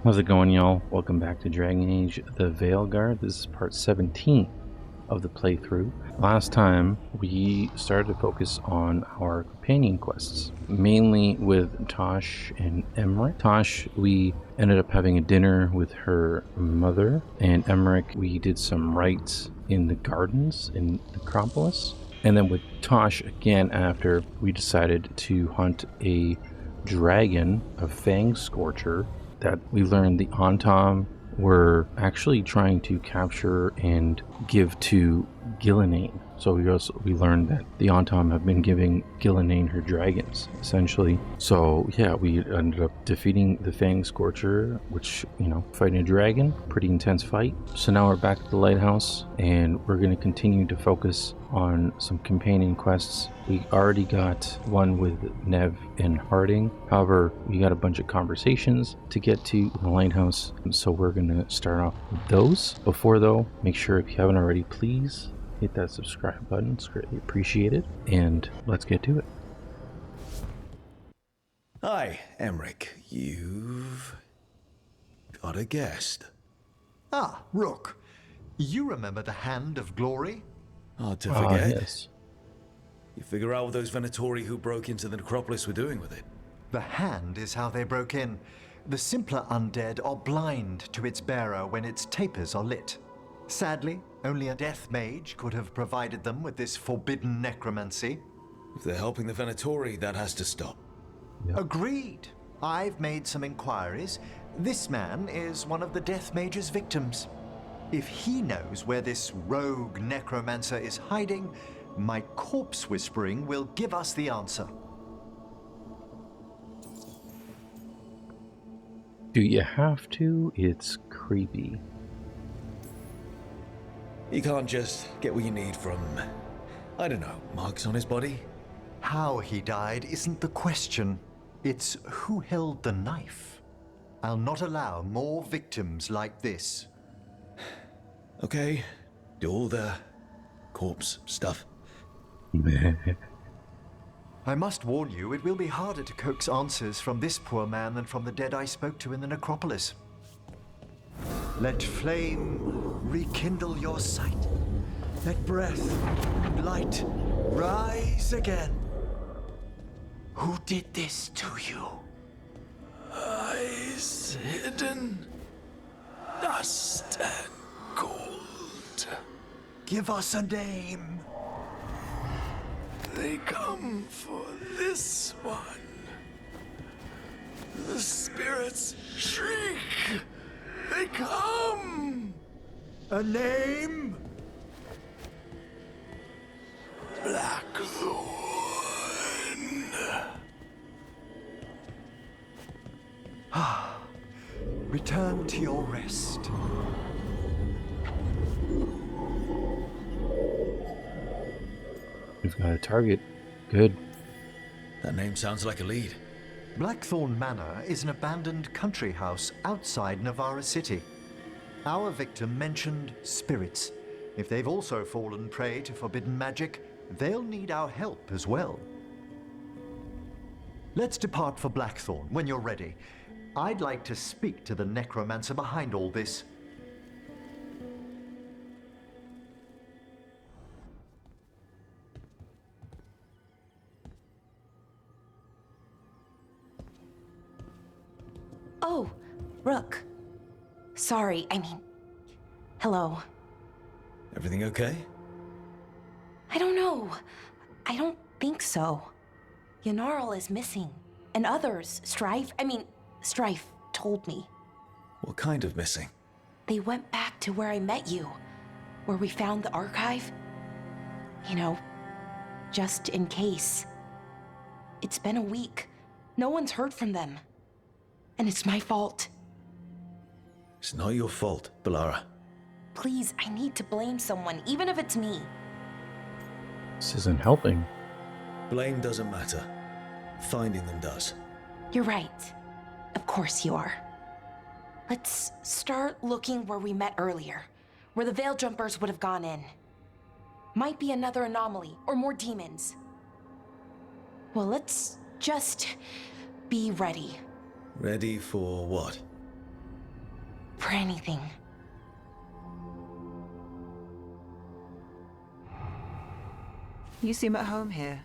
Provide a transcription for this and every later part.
How's it going, y'all? Welcome back to Dragon Age the Veilguard. This is part 17 of the playthrough. Last time, we started to focus on our companion quests, mainly with Tosh and Emmerich. Tosh, we ended up having a dinner with her mother, and Emmerich, we did some rites in the gardens in Necropolis. And then with Tosh, again, after we decided to hunt a dragon, a Fang Scorcher, that we learned the Antom were actually trying to capture and give to Gillinane. So we learned that the Antom have been giving Gillinane her dragons, essentially. So yeah, we ended up defeating the Fang Scorcher, which, fighting a dragon, pretty intense fight. So now we're back at the lighthouse, and we're going to continue to focus on some companion quests. We already got one with Nev and Harding. However, we got a bunch of conversations to get to in the lighthouse, so we're going to start off with those. Before though, make sure if you haven't already, please hit that subscribe button. It's greatly appreciated. And let's get to it. Hi, Emmerich. You've got a guest. Ah, Rook. You remember the Hand of Glory? Hard to forget. Yes. You figure out what those Venatori who broke into the necropolis were doing with it? The Hand is how they broke in. The simpler undead are blind to its bearer when its tapers are lit. Sadly, only a death mage could have provided them with this forbidden necromancy. If they're helping the Venatori, that has to stop. Yep. Agreed. I've made some inquiries. This man is one of the death mage's victims. If he knows where this rogue necromancer is hiding, my corpse whispering will give us the answer. Do you have to? It's creepy. You can't just get what you need from, I don't know, marks on his body? How he died isn't the question. It's who held the knife. I'll not allow more victims like this. Okay, do all the corpse stuff. I must warn you, it will be harder to coax answers from this poor man than from the dead I spoke to in the necropolis. Let flame rekindle your sight. Let breath and light rise again. Who did this to you? Eyes hidden, dust and gold. Give us a name. They come for this one. The spirits shriek. They come. A name? Blackthorn. Return to your rest. We've got a target. Good. That name sounds like a lead. Blackthorn Manor is an abandoned country house outside Navarra City. Our victim mentioned spirits. If they've also fallen prey to forbidden magic, they'll need our help as well. Let's depart for Blackthorn when you're ready. I'd like to speak to the necromancer behind all this. Oh, Rook. Sorry, hello. Everything okay? I don't know. I don't think so. Yanarl is missing. And others, Strife told me. What kind of missing? They went back to where I met you. Where we found the archive. Just in case. It's been a week. No one's heard from them. And it's my fault. It's not your fault, Balara. Please, I need to blame someone, even if it's me. This isn't helping. Blame doesn't matter. Finding them does. You're right. Of course you are. Let's start looking where we met earlier, where the Veil Jumpers would have gone in. Might be another anomaly, or more demons. Well, let's just be ready. Ready for what? for anything. You seem at home here.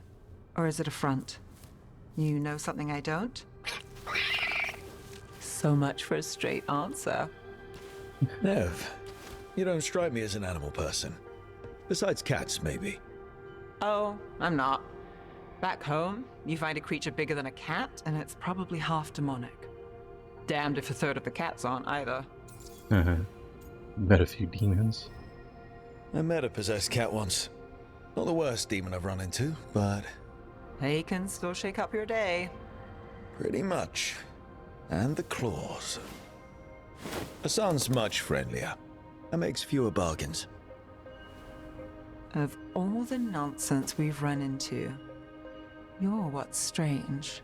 Or is it a front? You know something I don't? So much for a straight answer. Nev, you don't strike me as an animal person. Besides cats, maybe. Oh, I'm not. Back home, you find a creature bigger than a cat, and it's probably half demonic. Damned if a third of the cats aren't either. Met a few demons. I met a possessed cat once. Not the worst demon I've run into, but They can still shake up your day. pretty much. And the claws. Hassan's much friendlier and makes fewer bargains. Of all the nonsense we've run into, you're what's strange.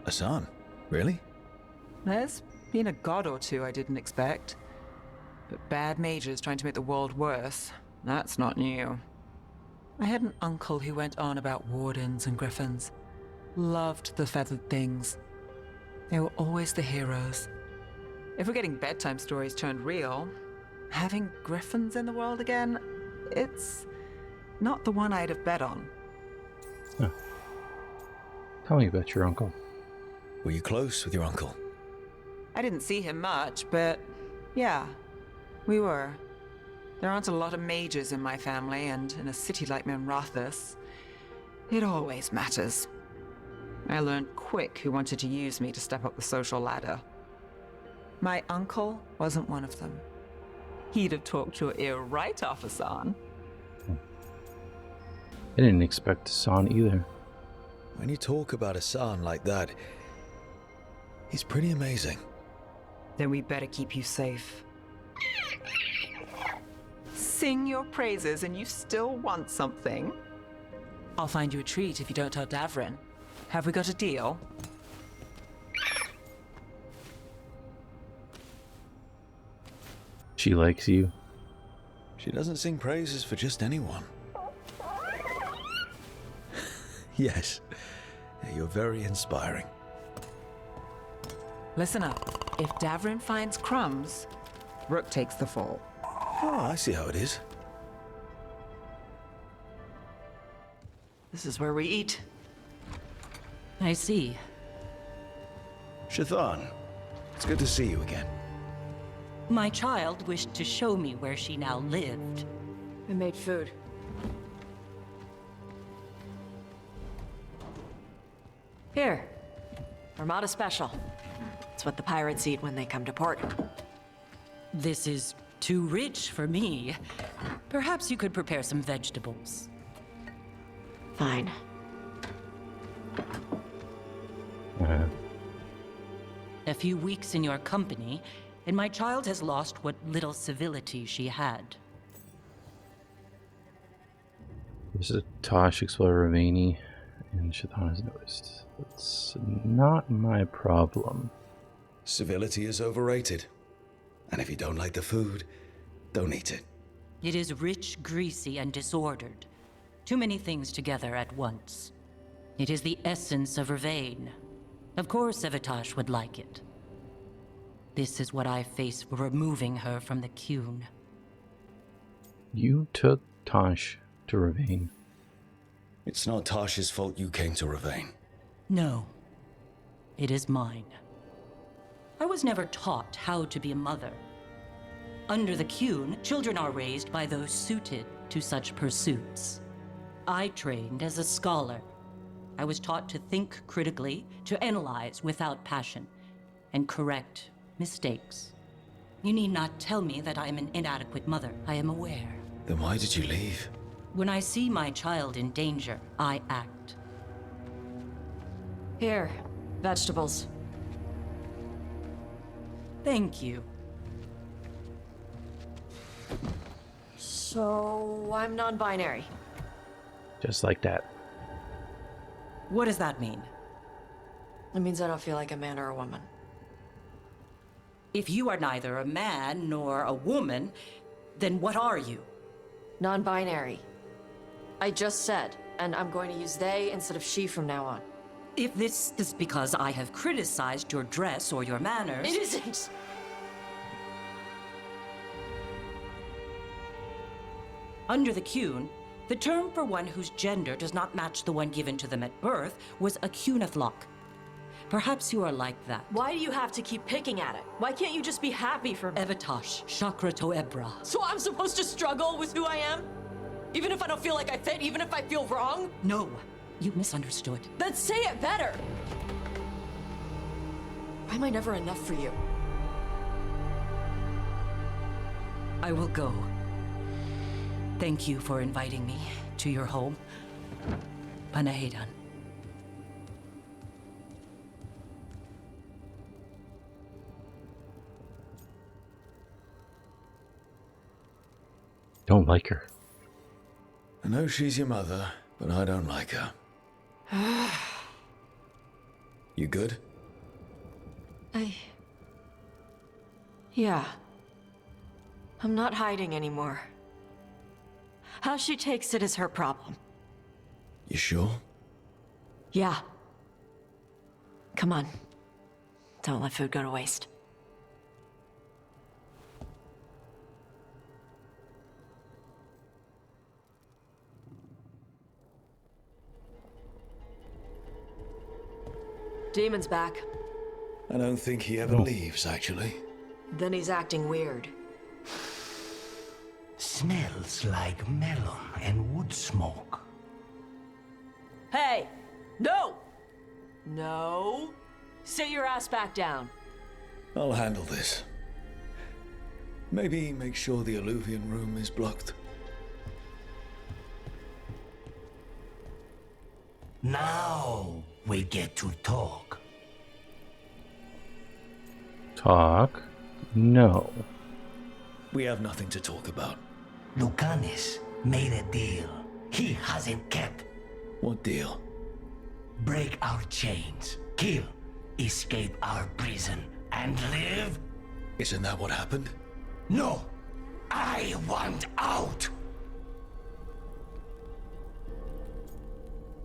Hassan? Really? There's been a god or two I didn't expect. But bad mages trying to make the world worse, that's not new. I had an uncle who went on about wardens and griffins. Loved the feathered things. They were always the heroes. If we're getting bedtime stories turned real, having griffins in the world again, it's not the one I'd have bet on. Huh. Tell me about your uncle. Were you close with your uncle? I didn't see him much, but yeah, we were. There aren't a lot of mages in my family, and in a city like Minrathous, it always matters. I learned quick who wanted to use me to step up the social ladder. My uncle wasn't one of them. He'd have talked your ear right off, Hassan. I didn't expect Hassan either. When you talk about Hassan like that, he's pretty amazing. Then we better keep you safe. Sing your praises and you still want something? I'll find you a treat if you don't tell Davrin. Have we got a deal? She likes you. She doesn't sing praises for just anyone. Yes, you're very inspiring. Listen up. If Davrin finds crumbs, Rook takes the fall. Oh, I see how it is. This is where we eat. I see. Shathan, it's good to see you again. My child wished to show me where she now lived. I made food. Here. Armada Special. It's what the pirates eat when they come to port. This is too rich for me. Perhaps you could prepare some vegetables. Fine. A few weeks in your company, and my child has lost what little civility she had. There's a Tosh Explorer Ravani, and Shathan has noticed. It's not my problem. Civility is overrated. And if you don't like the food, don't eat it. It is rich, greasy, and disordered. Too many things together at once. It is the essence of Ravain. Of course Evitash would like it. This is what I face for removing her from the Qun. You took Tosh to Ravane. It's not Tosh's fault you came to Ravane. No. It is mine. I was never taught how to be a mother. Under the Qun, children are raised by those suited to such pursuits. I trained as a scholar. I was taught to think critically, to analyze without passion, and correct mistakes. You need not tell me that I am an inadequate mother. I am aware. Then why did you leave? When I see my child in danger, I act. Here. Vegetables. Thank you. So, I'm non-binary. Just like that. What does that mean? It means I don't feel like a man or a woman. If you are neither a man nor a woman, then what are you? Non-binary. I just said, and I'm going to use they instead of she from now on. If this is because I have criticized your dress or your manners... It isn't! Under the Qun, the term for one whose gender does not match the one given to them at birth was a Qunathlok. Perhaps you are like that. Why do you have to keep picking at it? Why can't you just be happy for me? Evatosh, Chakra to Ebra. So I'm supposed to struggle with who I am? Even if I don't feel like I fit, even if I feel wrong? No, you misunderstood. Then say it better! Why am I never enough for you? I will go. Thank you for inviting me to your home. Panahedan. Don't like her. I know she's your mother, but I don't like her. You good? Yeah. I'm not hiding anymore. How she takes it is her problem. You sure? Yeah. Come on. Don't let food go to waste. Demon's back. I don't think he ever leaves, actually. Then he's acting weird. Smells like melon and wood smoke. Hey! No! No! Sit your ass back down. I'll handle this. Maybe make sure the alluvian room is blocked. Now we get to talk. Talk? No. We have nothing to talk about. Lucanis made a deal he hasn't kept. What deal? Break our chains, kill, escape our prison, and live? Isn't that what happened? No! I want out!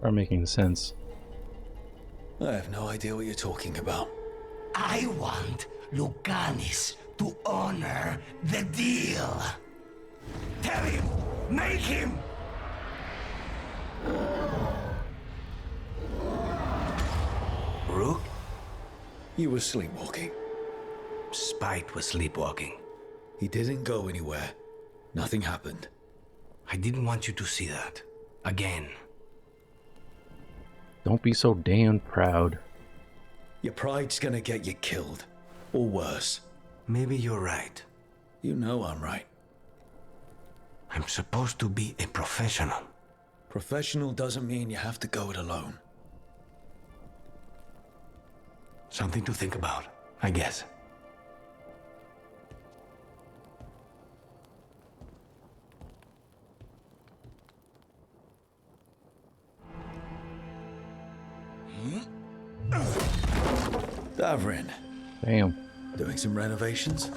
Are making sense. I have no idea what you're talking about. I want Lucanis to honor the deal. Tell him! Make him! Rook? You were sleepwalking. Spite was sleepwalking. He didn't go anywhere. Nothing happened. I didn't want you to see that. Again. Don't be so damn proud. Your pride's gonna get you killed. Or worse. Maybe you're right. You know I'm right. I'm supposed to be a professional. Professional doesn't mean you have to go it alone. Something to think about, I guess. Davrin, Damn. doing some renovations?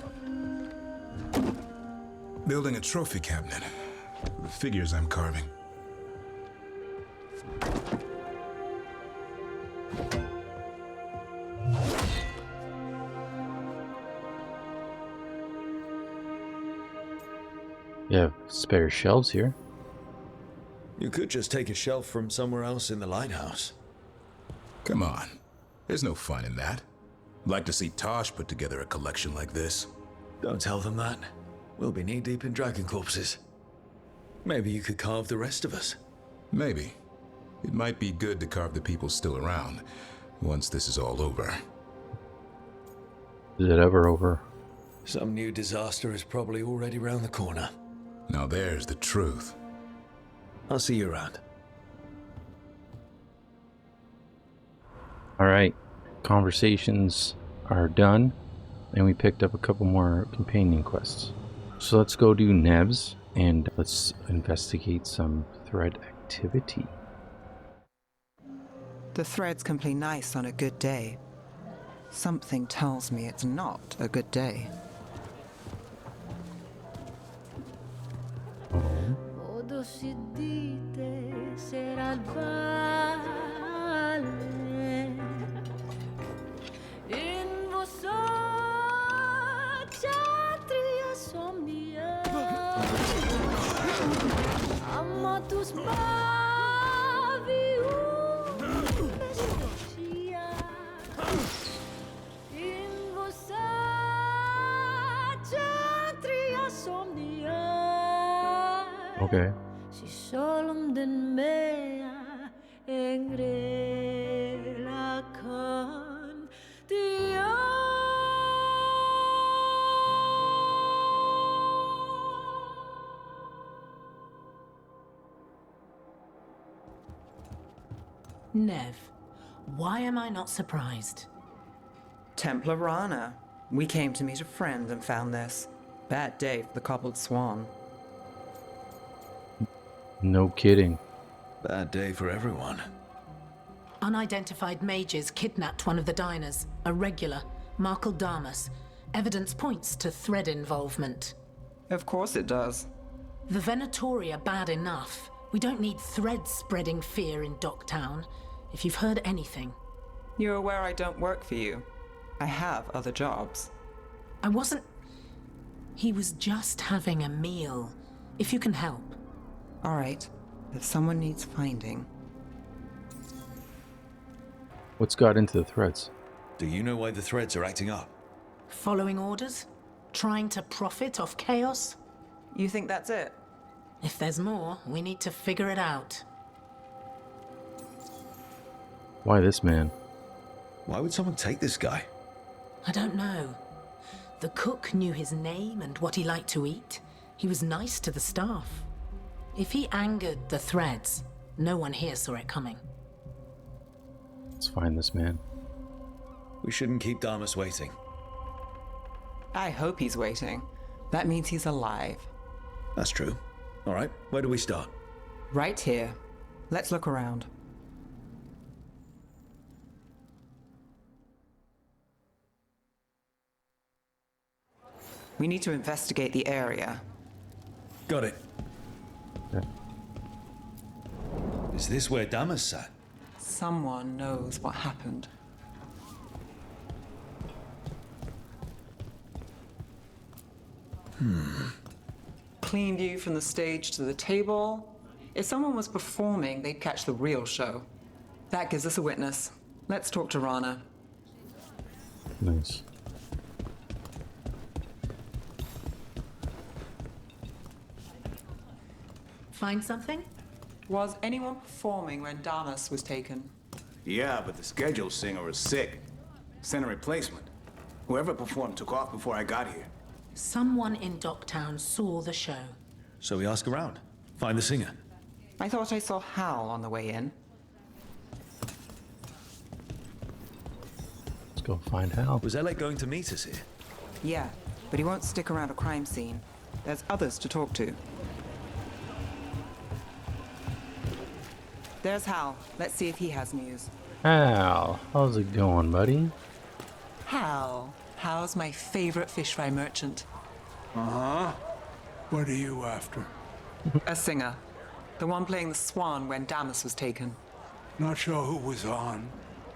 Building a trophy cabinet. The figures I'm carving. You have spare shelves here. You could just take a shelf from somewhere else in the lighthouse. Come on. There's no fun in that. I'd like to see Tosh put together a collection like this. Don't tell them that. We'll be knee-deep in dragon corpses. Maybe you could carve the rest of us. Maybe. It might be good to carve the people still around, once this is all over. Is it ever over? Some new disaster is probably already round the corner. Now there's the truth. I'll see you around. Alright. Conversations are done. And we picked up a couple more companion quests. So let's go do Nebs and let's investigate some thread activity. The threads can play nice on a good day. Something tells me it's not a good day. Okay. Nev, why am I not surprised? Templar Rana. We came to meet a friend and found this. Bad day for the cobbled swan. No kidding. Bad day for everyone. Unidentified mages kidnapped one of the diners, a regular, Markle Damas. Evidence points to thread involvement. Of course it does. The Venatori are bad enough. We don't need threads spreading fear in Docktown. If you've heard anything. You're aware I don't work for you. I have other jobs. I wasn't... He was just having a meal. If you can help. All right. If someone needs finding. What's got into the threads? Do you know why the threads are acting up? Following orders? Trying to profit off chaos? You think that's it? If there's more, we need to figure it out. Why this man? Why would someone take this guy? I don't know. The cook knew his name and what he liked to eat. He was nice to the staff. If he angered the threads, no one here saw it coming. Let's find this man. We shouldn't keep Damas waiting. I hope he's waiting. That means he's alive. That's true. All right, where do we start? Right here. Let's look around. We need to investigate the area. Got it. Yeah. Is this where Damas sat? Someone knows what happened. Clean view from the stage to the table. If someone was performing, they'd catch the real show. That gives us a witness. Let's talk to Rana. Nice. Find something? Was anyone performing when Damas was taken? Yeah, but the scheduled singer was sick. Sent a replacement. Whoever performed took off before I got here. Someone in Docktown saw the show. So we ask around. Find the singer. I thought I saw Hal on the way in. Let's go find Hal. Was Elec going to meet us here? Yeah, but he won't stick around a crime scene. There's others to talk to. There's Hal. Let's see if he has news. Hal, how's it going, buddy? Hal. Hal's my favorite fish fry merchant. Uh-huh. What are you after? A singer. The one playing the swan when Damas was taken. Not sure who was on.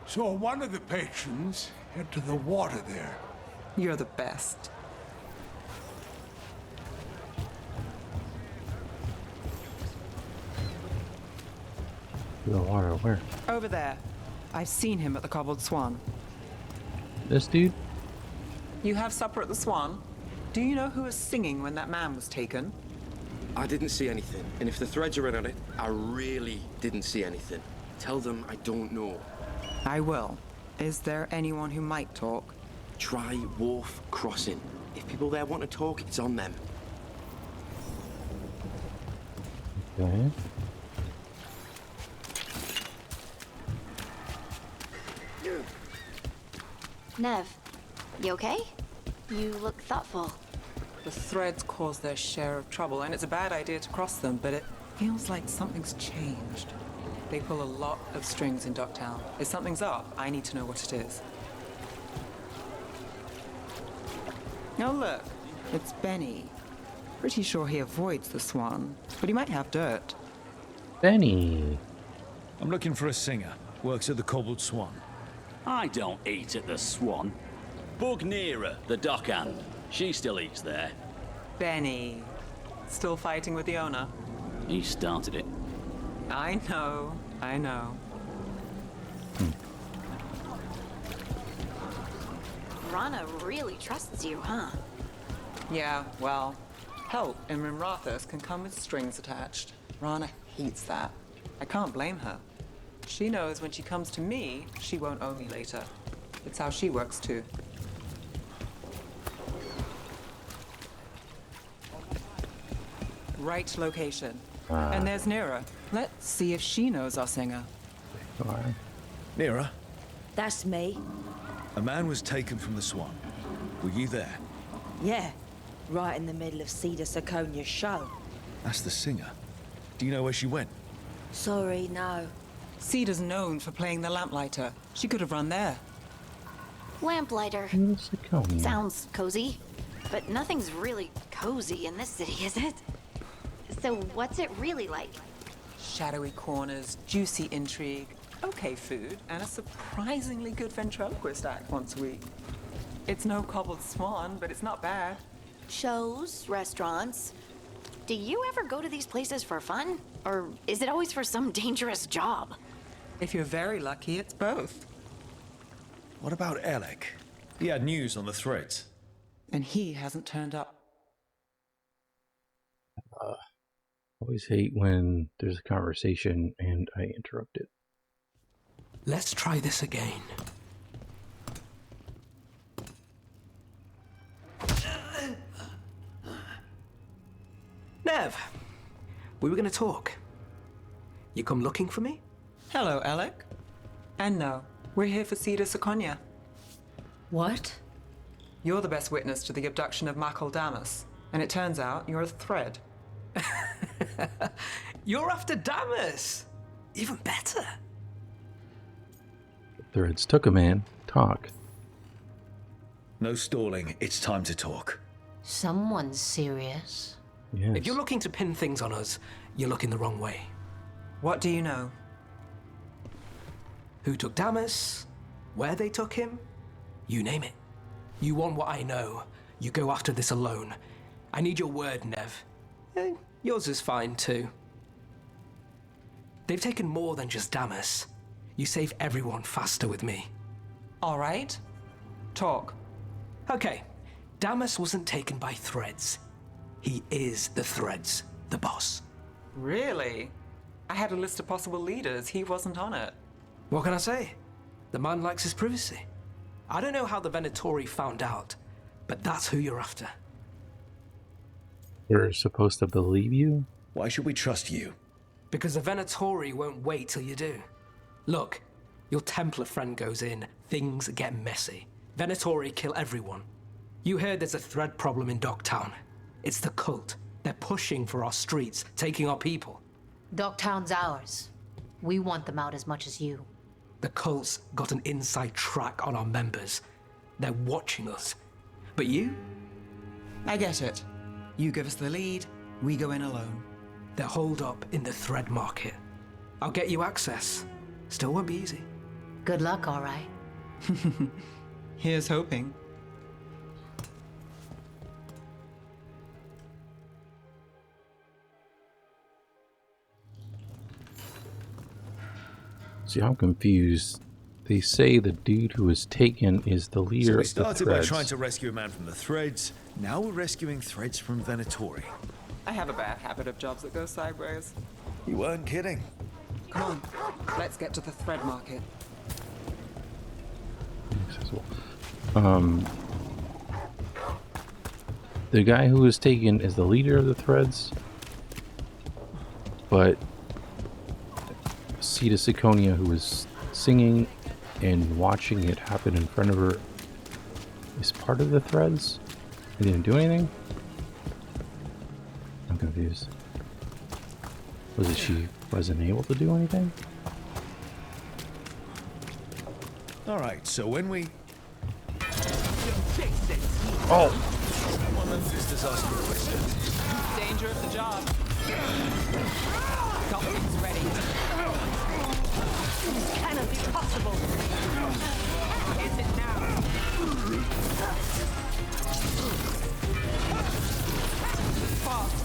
Saw one of the patrons head to the water there. You're the best. The water, where? Over there. I've seen him at the Cobbled Swan. This dude? You have supper at the Swan? Do you know who was singing when that man was taken? I didn't see anything, and if the threads are in on it, I really didn't see anything. Tell them I don't know. I will. Is there anyone who might talk? Try Wharf Crossing. If people there want to talk, it's on them. Okay. Nev, you okay? You look thoughtful. The threads cause their share of trouble, and it's a bad idea to cross them, but it feels like something's changed. They pull a lot of strings in Docktown. If something's up, I need to know what it is. Oh, look. It's Benny. Pretty sure he avoids the Swan, but he might have dirt. Benny. I'm looking for a singer. Works at the Cobbled Swan. I don't eat at the Swan. Bug Nearer, the dockhand. She still eats there. Benny. Still fighting with the owner? He started it. I know. Rana really trusts you, huh? Yeah, well, help in Rimrathos can come with strings attached. Rana hates that. I can't blame her. She knows when she comes to me, she won't owe me later. It's how she works too. Right location. And there's Nira. Let's see if she knows our singer. Nira, That's me. a man was taken from the Swan. Were you there? Yeah, right in the middle of Cedar Siconia's show. That's the singer. Do you know where she went? Sorry, no. Cedar's known for playing the lamplighter. She could have run there. Lamplighter. Siconia. Sounds cozy, but nothing's really cozy in this city, is it? So what's it really like? Shadowy corners, juicy intrigue, okay food, and a surprisingly good ventriloquist act once a week. It's no cobbled swan, but it's not bad. Shows, restaurants. Do you ever go to these places for fun? Or is it always for some dangerous job? If you're very lucky, it's both. What about Alec? He had news on the threads. And he hasn't turned up. Always hate when there's a conversation and I interrupt it. Let's try this again. Nev, we were gonna talk. You come looking for me? Hello, Alec. And no, we're here for Cedar Siconia. What? You're the best witness to the abduction of Makal Damas, and it turns out you're a thread. You're after Damas! Even better. Threads took a man. Talk. No stalling. It's time to talk. Someone's serious. Yes. If you're looking to pin things on us, you're looking the wrong way. What do you know? Who took Damas? Where they took him? You name it. You want what I know. You go after this alone. I need your word, Nev. Yours is fine, too. They've taken more than just Damas. You save everyone faster with me. All right. Talk. Okay. Damas wasn't taken by Threads. He is the Threads, the boss. Really? I had a list of possible leaders. He wasn't on it. What can I say? The man likes his privacy. I don't know how the Venatori found out, but that's who you're after. We're supposed to believe you? Why should we trust you? Because the Venatori won't wait till you do. Look, your Templar friend goes in, things get messy. Venatori kill everyone. You heard there's a thread problem in Docktown. It's the cult. They're pushing for our streets, taking our people. Docktown's ours. We want them out as much as you. The cult's got an inside track on our members. They're watching us. But you? I get it. You give us the lead, we go in alone. They're holed up in the thread market. I'll get you access. Still won't be easy. Good luck, all right. Here's hoping. See, I'm confused. They say the dude who was taken is the leader So we of the started by Threads. trying to rescue a man from the Threads. Now we're rescuing Threads from Venatori. I have a bad habit of jobs that go sideways. You weren't kidding. Come on, let's get to the thread market. The guy who was taken is the leader of the Threads, but Cedar Siconia, who was singing and watching it happen in front of her, is part of the Threads? They didn't do anything? I'm confused. Was it she wasn't able to do anything? Alright, so when we... Oh! One of them sisters asked me a question. Danger of the job. Got things ready. This cannot be possible. Is it now? Fast.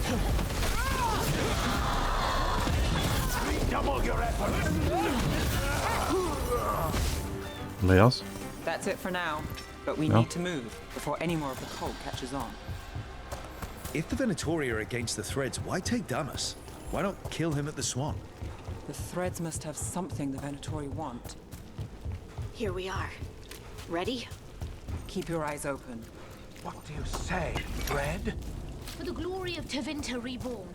Anybody else? That's it for now, but we No? need to move before any more of the cult catches on. If the Venatori are against the Threads, why take Damas? Why not kill him at the Swan? The Threads must have something the Venatori want. Here we are. Ready? Keep your eyes open. What do you say, Thread? For the glory of Tevinter reborn.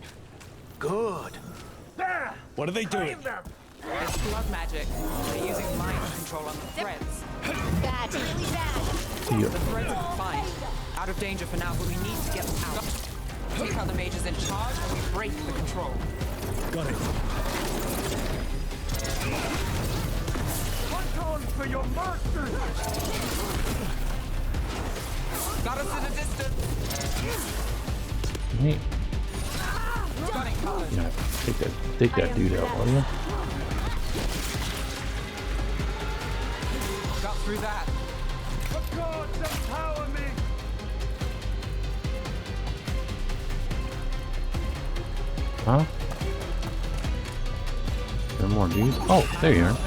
Good. There! What are they doing? It's blood magic. They're using mind control on the Threads. Bad, really bad. Yeah. The Threads are fine. Out of danger for now, but we need to get them out. Take out the mages in charge and we break the control. Got it. Hunt on for your master! Got us in a distance. Neat. Got it covered. Yeah, take that dude out, will you? Got through that. The gods empower me! Huh? There are more dudes? Oh, there you are.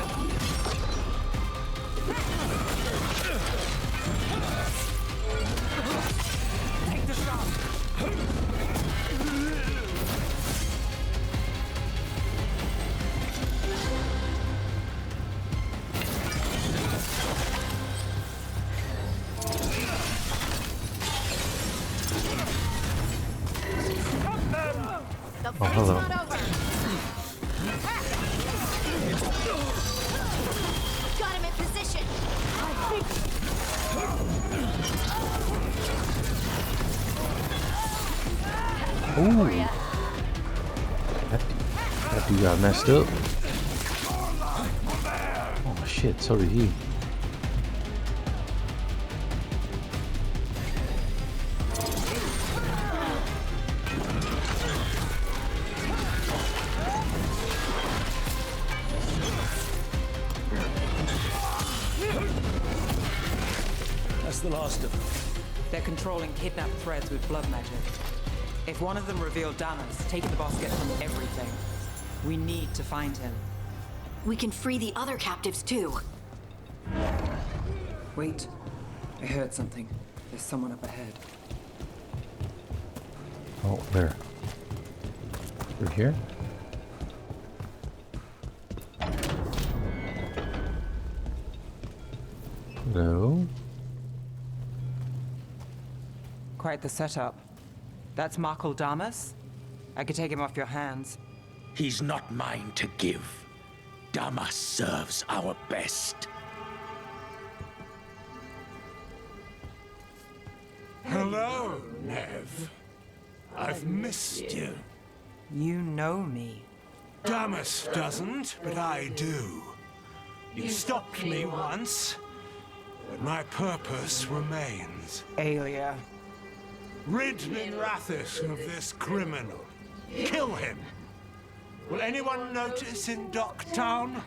Take the shot. Oh, hello. Got him in position. Ooh. That dude got messed up. Oh shit, so did he. That's the last of them. They're controlling kidnapped Threads with blood magic. If one of them revealed Damas, taking the basket from everything. We need to find him. We can free the other captives too. Wait. I heard something. There's someone up ahead. Oh, where? Through here? Hello? Quite the setup. That's Markle Damas? I could take him off your hands. He's not mine to give. Damas serves our best. Hello, Nev. I've missed you. You know me. Damas doesn't, but I do. You stopped me once, but my purpose remains. Aelia. Rid Minrathis of this criminal. Kill him. Will anyone notice in Docktown?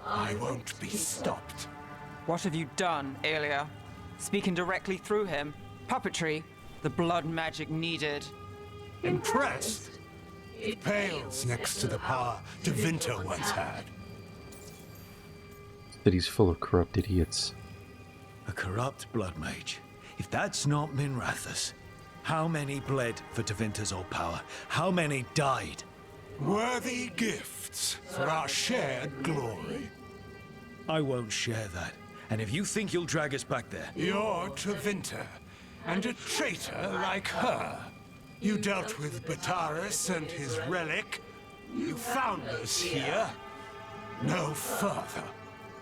I won't be stopped. What have you done, Aelia? Speaking directly through him? Puppetry? The blood magic needed? Impressed? It pales next to the power Tevinter once had. City's full of corrupt idiots. A corrupt blood mage. If that's not Minrathis, how many bled for Tevinter's old power? How many died? Worthy gifts for our shared glory. I won't share that. And if you think you'll drag us back there... You're Tevinter, and a traitor like her. You dealt with Bataris and his relic. You found us here. No further.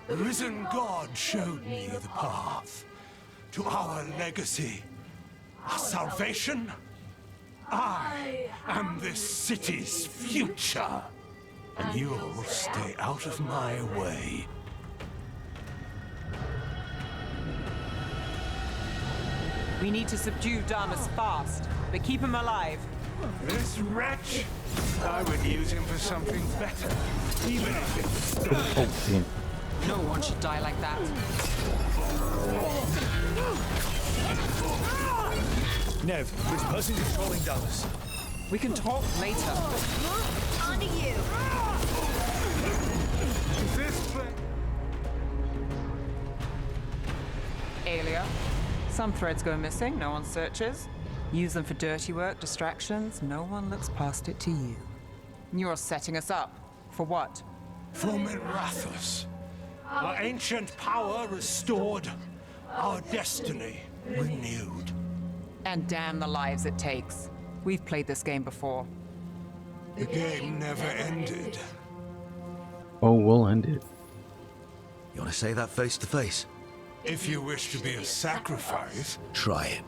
The risen God showed me the path to our legacy, our salvation. I am this city's future, and you'll stay out of my way. We need to subdue Damas fast, but keep him alive. This wretch? I would use him for something better, even if it's... Oh, damn. No one should die like that. Nev, this person controlling Damas. We can talk later. On to you. This Aelia. Some threads go missing, no one searches. Use them for dirty work, distractions, no one looks past it to you. You're setting us up. For what? For Minrathous. Our ancient power restored. Our destiny renewed. And damn the lives it takes. We've played this game before. The game never ended. Oh, we'll end it. You want to say that face to face? If you wish to be a sacrifice, try it.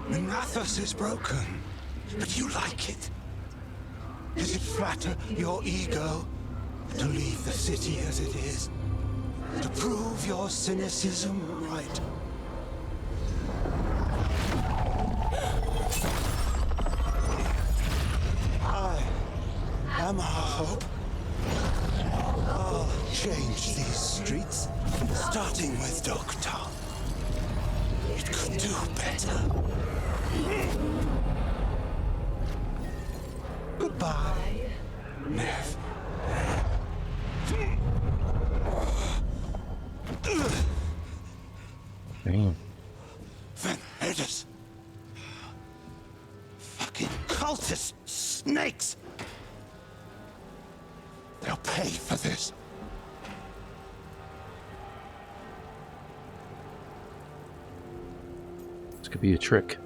Minrathous is broken, but you like it. Does it flatter your ego to leave the city as it is? To prove your cynicism right? I am our hope. I'll change these streets, starting with Dogtown. It could do better. Goodbye, Nev. Damn. Venedus. Fucking cultist snakes. They'll pay for this. This could be a trick.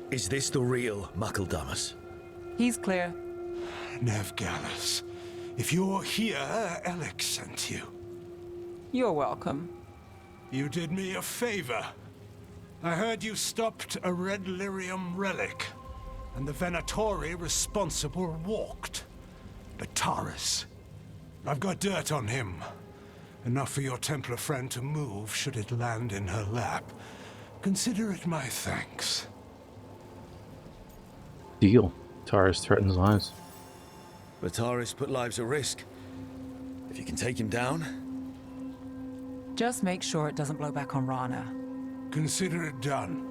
Is this the real Muckledamus? He's clear. Nev Gallus, if you're here, Alec sent you. You're welcome. You did me a favor. I heard you stopped a red lyrium relic, and the Venatori responsible walked. Bataris. I've got dirt on him. Enough for your Templar friend to move should it land in her lap. Consider it my thanks. Deal. Taurus threatens lives. Bataris put lives at risk. If you can take him down... Just make sure it doesn't blow back on Rana. Consider it done.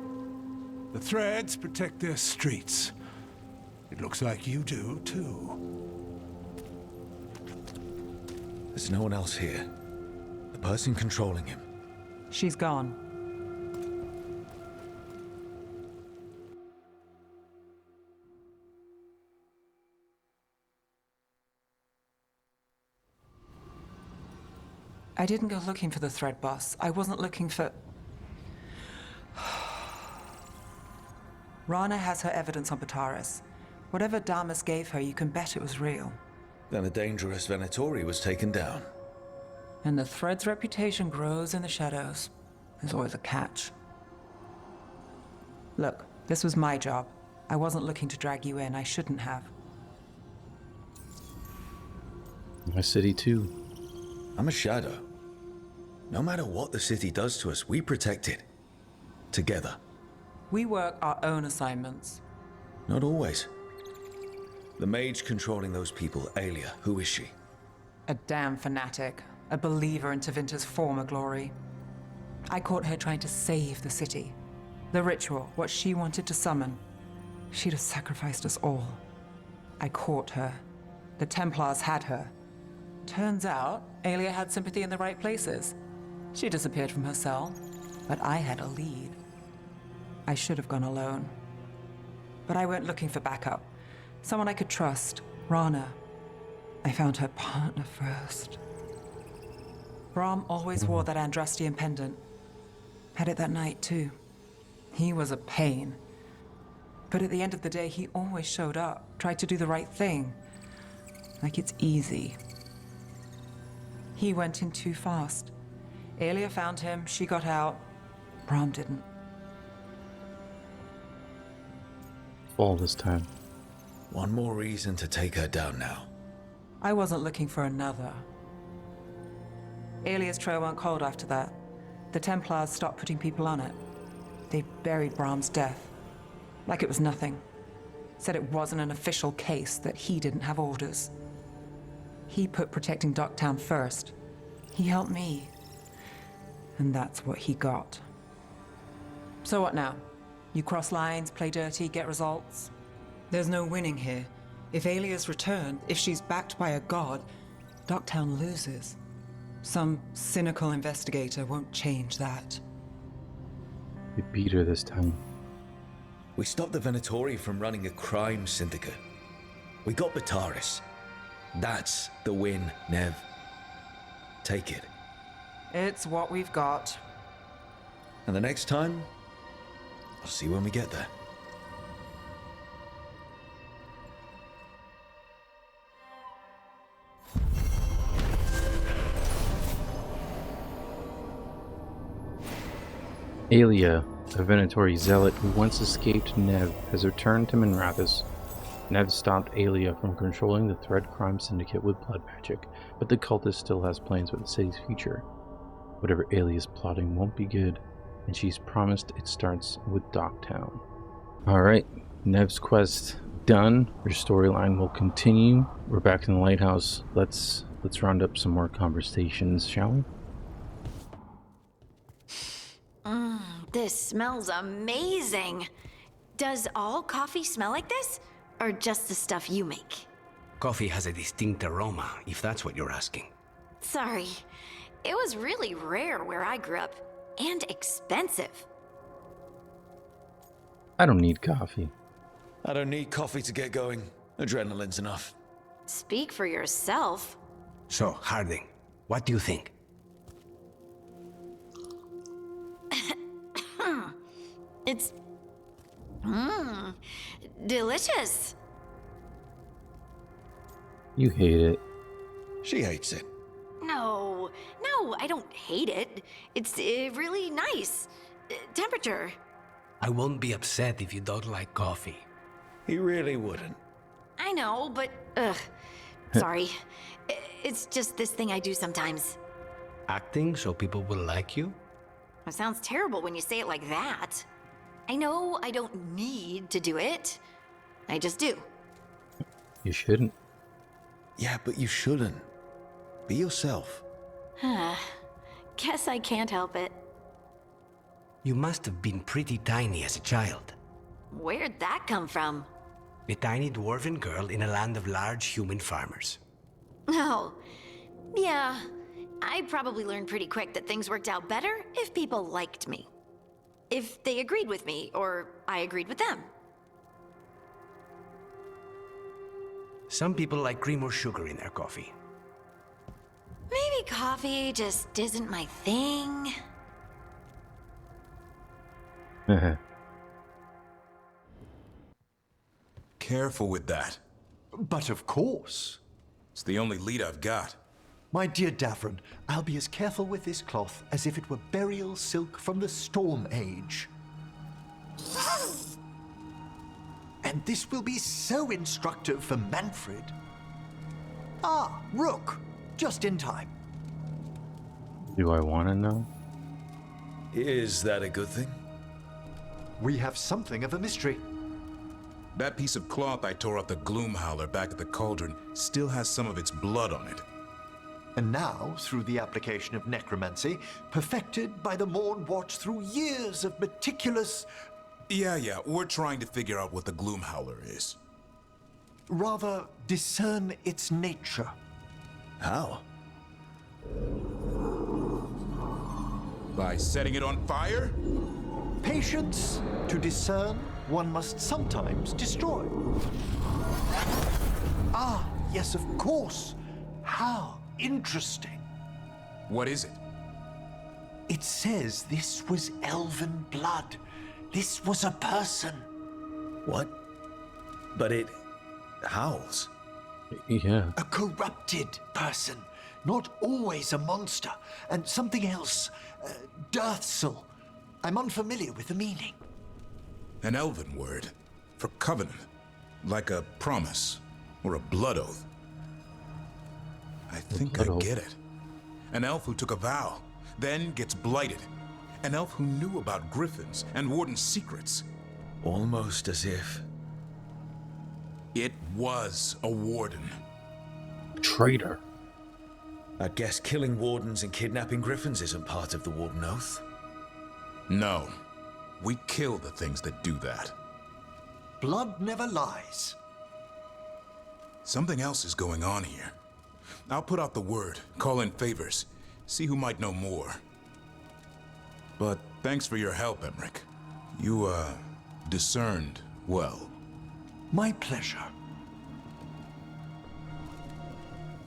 The threads protect their streets. It looks like you do, too. There's no one else here. The person controlling him. She's gone. I didn't go looking for the thread boss. I wasn't looking for... Rana has her evidence on Bataris. Whatever Damas gave her, you can bet it was real. Then a dangerous Venatori was taken down. And the thread's reputation grows in the shadows. There's always a catch. Look, this was my job. I wasn't looking to drag you in. I shouldn't have. My city too. I'm a shadow. No matter what the city does to us, we protect it. Together. We work our own assignments. Not always. The mage controlling those people, Aelia, who is she? A damn fanatic. A believer in Tevinter's former glory. I caught her trying to save the city. The ritual, what she wanted to summon. She'd have sacrificed us all. I caught her. The Templars had her. Turns out, Aelia had sympathy in the right places. She disappeared from her cell, but I had a lead. I should have gone alone. But I went looking for backup. Someone I could trust. Rana. I found her partner first. Brahm always wore that Andrastian pendant. Had it that night, too. He was a pain. But at the end of the day, he always showed up, tried to do the right thing. Like it's easy. He went in too fast. Aelia found him, she got out. Brahm didn't. All this time. One more reason to take her down now. I wasn't looking for another. Aelia's trail went cold after that. The Templars stopped putting people on it. They buried Brahm's death. Like it was nothing. Said it wasn't an official case, that he didn't have orders. He put protecting Dogtown first. He helped me. And that's what he got. So what now? You cross lines, play dirty, get results? There's no winning here. If Aelia's returned, if she's backed by a god, Dogtown loses. Some cynical investigator won't change that. We beat her this time. We stopped the Venatori from running a crime syndicate. We got Bataris. That's the win, Nev. Take it. It's what we've got. And the next time, I'll see when we get there. Aelia, a Venatori zealot who once escaped Nev, has returned to Minrathous. Nev stopped Aelia from controlling the Thread crime syndicate with blood magic, but the cultist still has plans for the city's future. Whatever Aelia's plotting won't be good, and she's promised it starts with Docktown. Alright, Nev's quest done. Her storyline will continue. We're back in the lighthouse. Let's round up some more conversations, shall we? This smells amazing. Does all coffee smell like this? Or just the stuff you make? Coffee has a distinct aroma, if that's what you're asking. Sorry. It was really rare where I grew up. And expensive. I don't need coffee. I don't need coffee to get going. Adrenaline's enough. Speak for yourself. So, Harding, what do you think? It's... delicious. You hate it. She hates it. No, I don't hate it. It's really nice. Temperature. I won't be upset if you don't like coffee. He really wouldn't. I know, but... sorry. It's just this thing I do sometimes. Acting so people will like you? It sounds terrible when you say it like that. I know I don't need to do it. I just do. You shouldn't. Yeah, but you shouldn't. Be yourself. Guess I can't help it. You must have been pretty tiny as a child. Where'd that come from? A tiny dwarven girl in a land of large human farmers. Oh, yeah. I probably learned pretty quick that things worked out better if people liked me. If they agreed with me, or I agreed with them. Some people like cream or sugar in their coffee. Maybe coffee just isn't my thing. Careful with that. But of course. It's the only lead I've got. My dear Davron, I'll be as careful with this cloth as if it were burial silk from the Storm Age. And this will be so instructive for Manfred. Ah, Rook, just in time. Do I want to know? Is that a good thing? We have something of a mystery. That piece of cloth I tore off the Gloom Howler back at the cauldron still has some of its blood on it. And now, through the application of necromancy, perfected by the Morn Watch through years of meticulous... Yeah, we're trying to figure out what the Gloom Howler is. Rather, discern its nature. How? By setting it on fire? Patience. To discern, one must sometimes destroy. Ah, yes, of course. How interesting. What is it? It says this was elven blood. This was a person. What? But it howls. Yeah. A corrupted person. Not always a monster. And something else. Dirthsel. I'm unfamiliar with the meaning. An elven word for covenant. Like a promise or a blood oath. I think I get it. An elf who took a vow, then gets blighted. An elf who knew about griffins and warden's secrets. Almost as if... It was a warden. Traitor. I guess killing wardens and kidnapping griffins isn't part of the warden oath. No. We kill the things that do that. Blood never lies. Something else is going on here. I'll put out the word, call in favors. See who might know more. But thanks for your help, Emmerich. You, discerned well. My pleasure.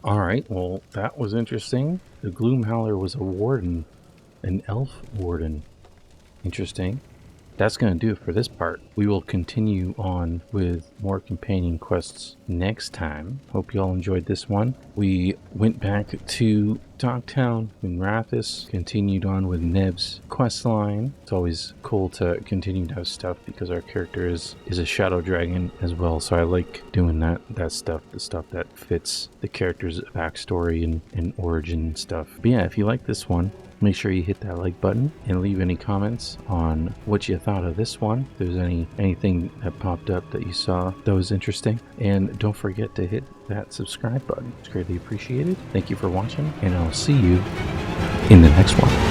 Alright, well, that was interesting. The Gloomhowler was a warden. An elf warden. Interesting. That's going to do it for this part. We will continue on with more companion quests next time. Hope you all enjoyed this one. We went back to Dogtown in Rathis, continued on with Neb's quest line. It's always cool to continue to have stuff because our character is a shadow dragon as well, so I like doing that stuff, the stuff that fits the character's backstory and origin stuff. But yeah, if you like this one, make sure you hit that like button and leave any comments on what you thought of this one. If there's anything that popped up that you saw that was interesting. And don't forget to hit that subscribe button. It's greatly appreciated. Thank you for watching, and I'll see you in the next one.